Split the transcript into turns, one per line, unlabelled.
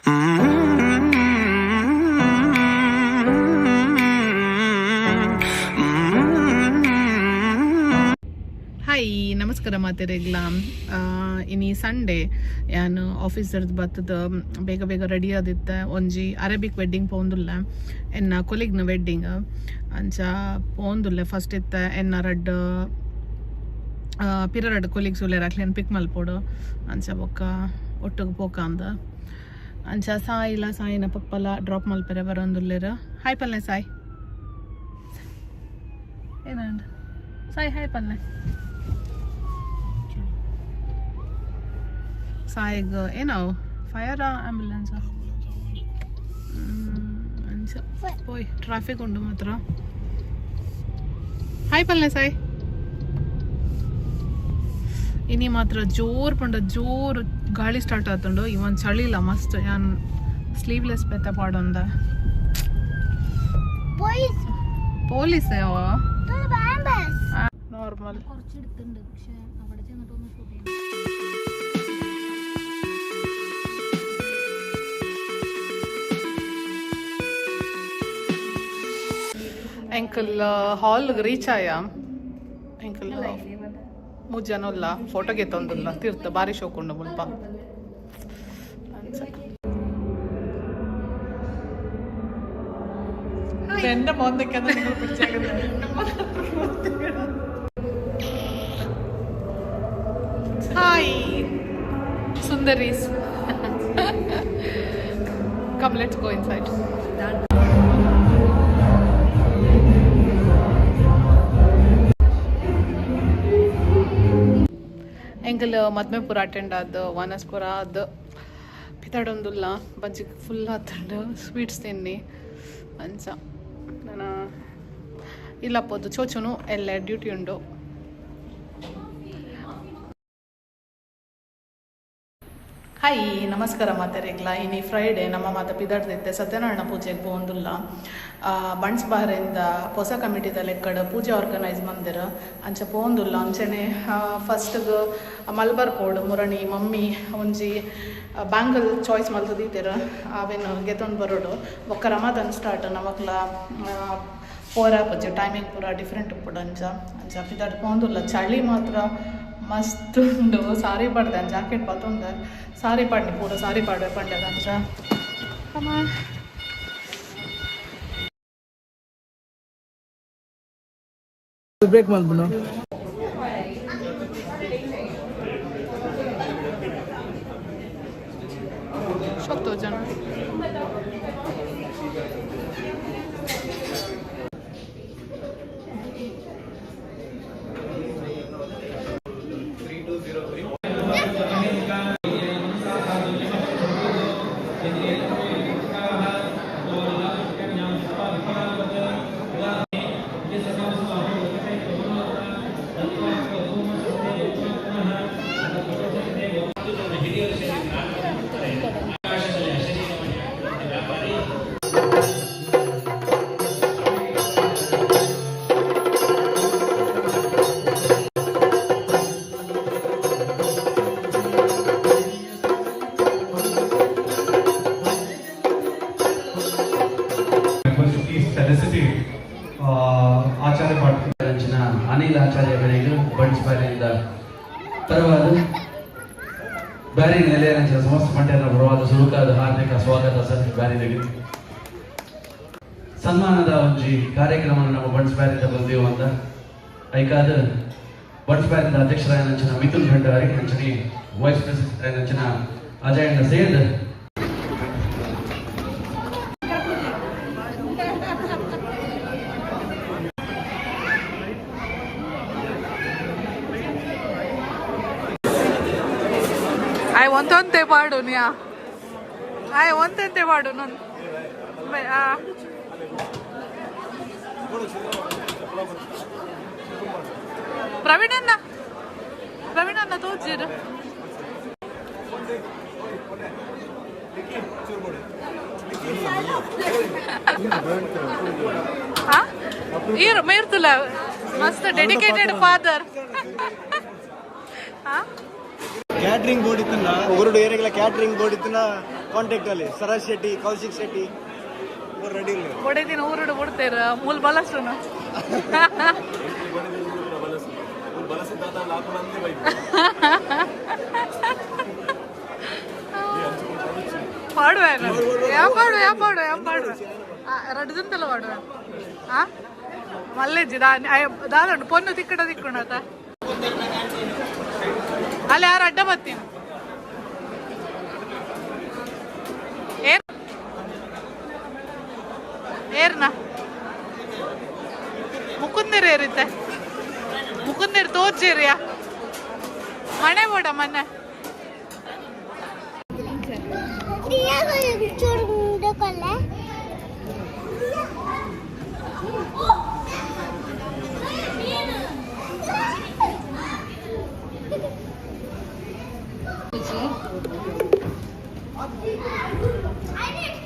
Hi ನಮಸ್ಕಾರ ಮಾತೆರೆಗ್ಲ ಇನಿ Sunday ಯಾನು ಆಫೀಸರ್ದು ಬತ್ತದ ಬೇಗ ಬೇಗ ರೆಡಿ ಆದಿತ್ತೆ ಒಂಜಿ ಅರೇಬಿಕ್ ವೆಡ್ಡಿಂಗ್ ಪೋಂದುಲ್ಲ ಎನ್ನ ಕೊಲಿಗ್ನ ವೆಡ್ಡಿಂಗ್ ಅಂಚ ಪೋಂದುಲ್ಲೆ ಫಸ್ಟ್ ಇತ್ತೆ ಎನ್ನ ರಡ್ಡ್ ಪಿರರಡ್ ಕೊಲೀಗ್ಸ್ ಉಲ್ಲೇರ್ ಅಕ್ಲೇನು ಪಿಕ್ ಮಲ್ಪೋಡು ಅಂಚ ಬೊಕ್ಕ ಒಟ್ಟಿಗೆ ಪೋಕ ಅಂದ ಅಂಚ ಸಾಯಿನ ಪಪ್ಪಲ ಡ್ರಾಪ್ ಮಲ್ಪೆರೆ ಬರೋಂದುಲ್ಲೇರು ಹಾಯ್ ಪಲ್ಲೆ ಸಾಯ್ ಏನಂಡ ಸಾಯ್ ಹಾಯ್ ಪಲ್ಲೆ ಸಾಯಿಗ್ ಏನೋ ಫೈರ್ ಆಂಬ್ಯುಲೆನ್ಸ್ പോയി ട്രാഫിക് ഉണ്ട് മാത്രം ಹಾಯ್ ಪಲ್ಲೆ ಸಾಯ್ ಇನಿ ಮಾತ್ರ ಜೋರು ಗಾಳಿ ಸ್ಟಾರ್ಟ್ ಆತುಂಡು ಇವನ್ ಚಳಿ ಇಲ್ಲ ಮಸ್ತ್ ಯಾನ್ ಸ್ಲೀವ್ಲೆಸ್ ಪೆತ್ತ ಪಾಡೊಂದ പോലീസ് നോർമൽ ಎಂಕಲ್ ಹಾಲ್ಗೆ ರೀಚ್ ಆಯ ಎಂಕಲ್ ಮುಜ್ಜನಲ್ಲ ಫೋಟೋಗೆ ತಂದಿಲ್ಲ ತೀರ್ಥ ಬಾರಿ ಶೋಕೊಂಡು ಮುಲ್ಪ എന്റെ മോന്തൊക്കെ നിങ്ങൾ പിടിച്ചേക്കുന്നത് ഹായ് സുന്ദരീസ് come let's go inside ಎಂಕಲ್ ಮದ್ಮೆ ಪೂರ ಅಟೆಂಡ್ ಆದ ವಾನಸ್ಪುರ ಆದ ಪಿತಾಡೊಂದುಲ್ಲ ಬಜ್ಜಿ ಫುಲ್ ಆತಂಡು ಸ್ವೀಟ್ಸ್ ತಿನ್ನಿ ಅಂಚ ನಾನು ಇಲ್ಲಪ್ಪದು ಚೋಚುನು ಎಲ್ಲ ಡ್ಯೂಟಿ ಉಂಡು ಹಾಯ್ ನಮಸ್ಕಾರ ಮಾತೆರೆಗ್ಲ ಇನಿ ಫ್ರೈಡೇ ನಮ್ಮ ಮಾತ ಪಿದಾಡ್ದಿತ್ತೆ ಸತ್ಯನಾರಾಯಣ ಪೂಜೆಗೆ ಪೋಂದುಲ್ಲ ಬಣ್ಸ್ ಬಾರಿಂದ ಹೊಸ ಕಮಿಟಿದ ಲೆಕ್ಕಡ ಪೂಜೆ ಆರ್ಗನೈಸ್ ಮಂದಿರ ಅಂಚ ಪೋಂದುಲ್ಲ ಅಂಚನೆ ಫಸ್ಟ್ಗೆ ಮಲ್ಬರ್ ಕೋಡ್ ಮುರಣಿ ಮಮ್ಮಿ ಒಂಜಿ ಬ್ಯಾಂಗಲ್ ಚಾಯ್ಸ್ ಮಲ್ತದಿದ್ದೀರ ಅವೇನು ಗೆತ್ತೊಂಡು ಬರೋಡು ಒಕ್ಕ ರಮಾದನ್ ಸ್ಟಾರ್ಟ್ ನಮಕ್ಲ ಪೋರ ಪೂಜೆ ಟೈಮಿಂಗ್ ಪೂರ ಡಿಫ್ರೆಂಟ್ ಉಪ್ಪುಡು ಅಂಚ ಪಿದಾಡ್ ಪೋಂದುಲ್ಲ ಚಳಿ ಮಾತ್ರ ಮಸ್ತ್ ಉಂಡು ಸಾರಿ ಪಡ್ದೆ ಜಾಕೆಟ್ ಪತ್ತೊಂದೆ ಸಾರಿ ಪಾಡ್ನಿ ಪೂರ ಸಾರಿ ಪಾಡ್ವೆ ಪಂಡೆದ ಅಂಚ
ಬ್ರೇಕ್ ಮಾಡ್ಬಿಡು
ಶೋಕ್ತೋ ಜನ
ಆಚಾರ್ಯ ಪಾಠ ಅನಿಲ್ ಆಚಾರ್ಯಗಳಿಗೆ ಬಣ್ಸ್ ಬ್ಯಾರಿಯಿಂದ ಪರವಾದ ಬ್ಯಾರಿ ನೆಲೆಯಂಚಿನ ಸಮಸ್ತ ಮಂಡ್ಯದ ಪರವಾದ ಸುಲುಕಾದ ಹಾರ್ದಿಕ ಸ್ವಾಗತ ಸರ್ ಬ್ಯಾರಿಗಳಿಗೆ ಸನ್ಮಾನದ ಒಂಜಿ ಕಾರ್ಯಕ್ರಮ ನಮ್ಮ ಬಣ್ಸ್ ಬ್ಯಾರಿಂದ ಬಂದೆವು ಅಂತ ಐಕಾದ ಬಣ್ಸ್ ಬ್ಯಾರಿಂದ ಅಧ್ಯಕ್ಷರಾಯನಂಚಿನ ಮಿಥುನ್ ಭಂಡಾರಿ ಅಂಚನಿ ವೈಸ್ ಪ್ರೆಸಿಡೆಂಟ್ ಆಯನಂಚಿನ ಅಜಯಣ್ಣ said
I want on te padu niya. I want te padu non. Praveen anna tojir. Ha? Here Mirtula, must dedicated father. Ha?
Catering board ಇತ್ತನ್ನ ಒಗರುಡು ಏರಿಯಾಗಳ ಕ್ಯಾಟ್ರಿಂಗ್ ಬೋರ್ಡ್ ಇತ್ತನ್ನ ಕಾಂಟ್ಯಾಕ್ಟ್ ಅಲ್ಲಿ ಸರಸ್ ಶೆಟ್ಟಿ ಕೌಶಿಕ್ ಶೆಟ್ಟಿ ರೆಡಿ ಇಲ್ಲ
ಒಡೆದಿನ ಊರುಡು ಬಿಡ್ತೇರ ಮೂಲ ಬಲಸುನು ಪಾಡುವೆ ಯಾವ ಪಾಡುವೆ ರಡ್ದಂತಲ್ಲ ಪಾಡುವೆ ಮಲ್ಲೆಜ್ಜಿ ದಾದಂಡು ಪೊನ್ನು ತಿಕ್ಕುಣತ ಅಲ್ಲಿ ಯಾರು ಅಡ್ಡ ಬತ್ತೀನಿ ಏರ್ನ ಮುಕುಂದರ್ ಏರಿತ್ತೆ ಮುಕುಂದರ್ ತೋರ್ಚೇರಿಯಾ ಮನೆ ಬೋಡ ಮನೆ
I did.